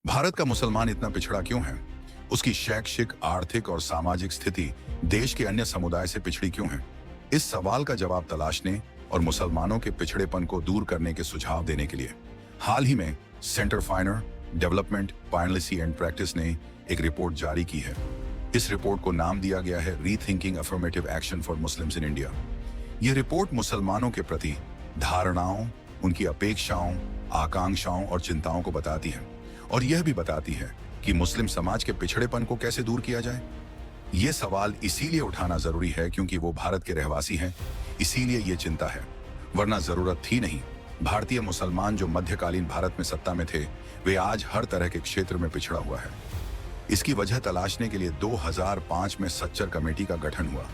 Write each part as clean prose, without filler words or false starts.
भारत का मुसलमान इतना पिछड़ा क्यों है? उसकी शैक्षिक, आर्थिक और सामाजिक स्थिति देश के अन्य समुदाय से पिछड़ी क्यों है? इस सवाल का जवाब तलाशने और मुसलमानों के पिछड़ेपन को दूर करने के सुझाव देने के लिए हाल ही में centre for development policy and practice ने एक रिपोर्ट जारी की है। इस रिपोर्ट को नाम दिया गया है rethinking affirmative action for Muslims in India. यह रिपोर्ट मुसलमानों के प्रति धारणाओं, उनकी अपेक्षाओं, आकांक्षाओं और चिंताओं को बताती है और यह भी बताती है कि मुस्लिम समाज के पिछड़ेपन को कैसे दूर किया जाए। ये सवाल इसीलिए उठाना जरूरी है क्योंकि वो भारत के रहवासी हैं, इसीलिए ये चिंता है, वरना जरूरत थी नहीं। भारतीय मुसलमान जो मध्यकालीन भारत में सत्ता में थे, वे आज हर तरह के क्षेत्र में पिछड़ा हुआ है। इसकी वजह तलाशने के लिए 2005 में सच्चर कमेटी का गठन हुआ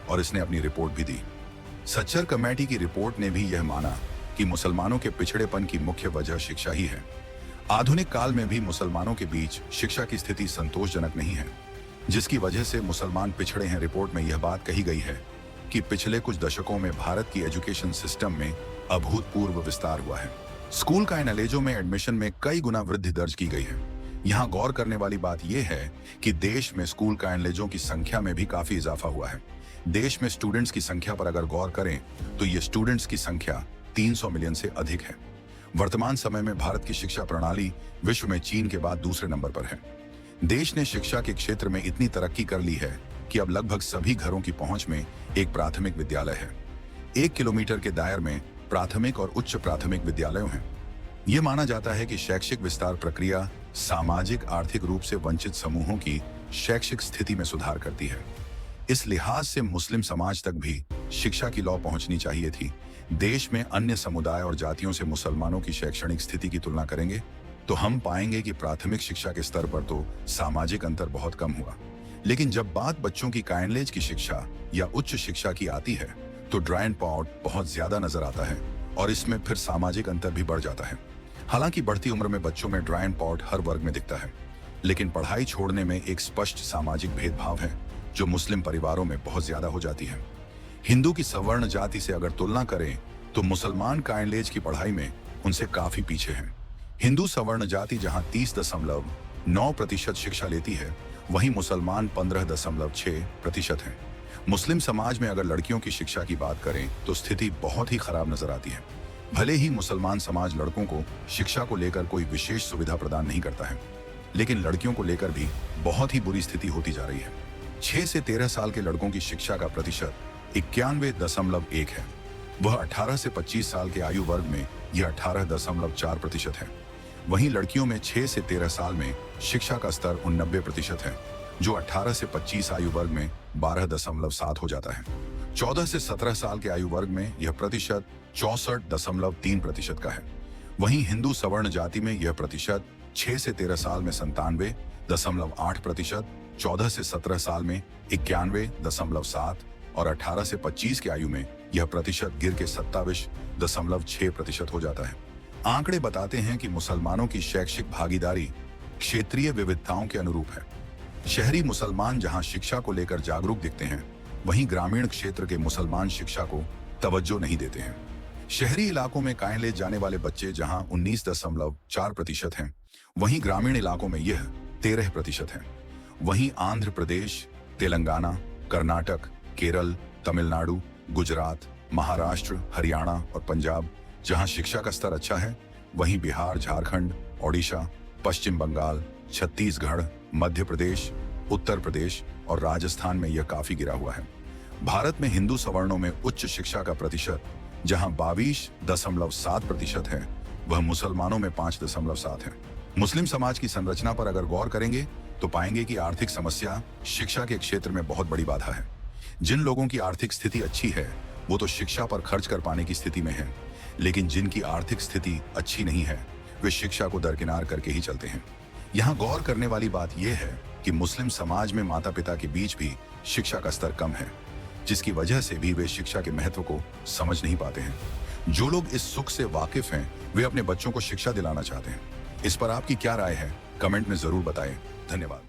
और इसने अपनी रिपोर्ट भी दी। सच्चर कमेटी की रिपोर्ट ने भी यह माना कि मुसलमानों के पिछड़ेपन की मुख्य वजह शिक्षा ही है। आधुनिक काल में भी मुसलमानों के बीच शिक्षा की स्थिति संतोषजनक नहीं है, जिसकी वजह से मुसलमान पिछड़े हैं। रिपोर्ट में यह बात कही गई है कि पिछले कुछ दशकों में भारत की एजुकेशन सिस्टम में अभूतपूर्व विस्तार हुआ है। स्कूल का नॉलेजों में एडमिशन में कई गुना वृद्धि दर्ज की गई है। यहाँ गौर करने वाली बात यह है कि देश में स्कूल का नॉलेजों की संख्या में भी काफी इजाफा हुआ है। देश में स्टूडेंट्स की संख्या पर अगर गौर करें तो ये स्टूडेंट्स की संख्या 300 मिलियन से अधिक है। वर्तमान समय में भारत की शिक्षा प्रणाली विश्व में चीन के बाद दूसरे नंबर पर है। देश ने शिक्षा के क्षेत्र में इतनी तरक्की कर ली है कि अब लगभग सभी घरों की पहुंच में एक प्राथमिक विद्यालय है। 1 किलोमीटर के दायरे में प्राथमिक और उच्च प्राथमिक विद्यालयों हैं। यह माना जाता है कि शैक्षिक विस्तार प्रक्रिया सामाजिक आर्थिक रूप से वंचित समूहों की शैक्षिक स्थिति में सुधार करती है। इस लिहाज से मुस्लिम समाज तक भी शिक्षा की लौ पहुंचनी चाहिए थी। देश में अन्य समुदाय और जातियों से मुसलमानों की शैक्षणिक स्थिति की तुलना करेंगे तो हम पाएंगे कि प्राथमिक शिक्षा के स्तर पर तो सामाजिक अंतर बहुत कम हुआ, लेकिन जब बात बच्चों की कॉलेज की शिक्षा या उच्च शिक्षा की आती है तो ड्रॉप आउट बहुत ज्यादा नजर आता है और इसमें फिर सामाजिक अंतर भी बढ़ जाता है। हालांकि बढ़ती उम्र में बच्चों में ड्रॉप आउट हर वर्ग में दिखता है, लेकिन पढ़ाई छोड़ने में एक स्पष्ट सामाजिक भेदभाव है जो मुस्लिम परिवारों में बहुत ज्यादा हो जाती है। हिंदू की सवर्ण जाति से अगर तुलना करें तो मुसलमान कॉलेज की पढ़ाई में उनसे काफी पीछे हैं। हिंदू सवर्ण जाति जहां 30.9% शिक्षा लेती है, वहीं मुसलमान 15.6% हैं। मुस्लिम समाज में अगर लड़कियों की शिक्षा की बात करें तो स्थिति बहुत ही खराब नजर आती है। भले ही मुसलमान समाज लड़कों को शिक्षा को लेकर कोई विशेष सुविधा प्रदान नहीं करता है, लेकिन लड़कियों को लेकर भी बहुत ही बुरी स्थिति होती जा रही है। 6 से 13 साल के लड़कों की शिक्षा का प्रतिशत 91.1 है। वह 18 से 25 साल के आयु वर्ग में यह 18.4% है। वहीं लड़कियों में 6 से 13 साल में शिक्षा का स्तर 89% है, जो 18 से 25 आयु वर्ग में 12.7 हो जाता है। 14 से 17 साल के आयु वर्ग में यह प्रतिशत 64.3% का है। वहीं हिंदू सवर्ण जाति में यह प्रतिशत 6 से 13 साल में 97.8%, 14 से 17 साल में 91.7 और 18 से 25 की आयु में यह प्रतिशत गिर के 27.6% हो जाता है। आंकड़े बताते हैं कि मुसलमानों की शैक्षिक भागीदारी क्षेत्रीय विविधताओं के अनुरूप है। शहरी मुसलमान जहां शिक्षा को लेकर जागरूक दिखते हैं, वहीं ग्रामीण क्षेत्र के मुसलमान शिक्षा को तवज्जो नहीं देते हैं। शहरी इलाकों में कॉलेज जाने वाले बच्चे जहां 19.4% हैं, वहीं ग्रामीण इलाकों में यह 13% है। वहीं आंध्र प्रदेश, तेलंगाना, कर्नाटक, केरल, तमिलनाडु, गुजरात, महाराष्ट्र, हरियाणा और पंजाब जहां शिक्षा का स्तर अच्छा है, वहीं बिहार, झारखंड, ओडिशा, पश्चिम बंगाल, छत्तीसगढ़, मध्य प्रदेश, उत्तर प्रदेश और राजस्थान में यह काफी गिरा हुआ है। भारत में हिंदू सवर्णों में उच्च शिक्षा का प्रतिशत जहां 22.7% है, वह मुसलमानों में 5.7 है। मुस्लिम समाज की संरचना पर अगर गौर करेंगे तो पाएंगे कि आर्थिक समस्या शिक्षा के क्षेत्र में बहुत बड़ी बाधा है। जिन लोगों की आर्थिक स्थिति अच्छी है वो तो शिक्षा पर खर्च कर पाने की स्थिति में है, लेकिन जिनकी आर्थिक स्थिति अच्छी नहीं है वे शिक्षा को दरकिनार करके ही चलते हैं। यहाँ गौर करने वाली बात यह है कि मुस्लिम समाज में माता पिता के बीच भी शिक्षा का स्तर कम है, जिसकी वजह से भी वे शिक्षा के महत्व को समझ नहीं पाते हैं। जो लोग इस सुख से वाकिफ हैं, वे अपने बच्चों को शिक्षा दिलाना चाहते हैं। इस पर आपकी क्या राय है? कमेंट में जरूर बताएं। धन्यवाद।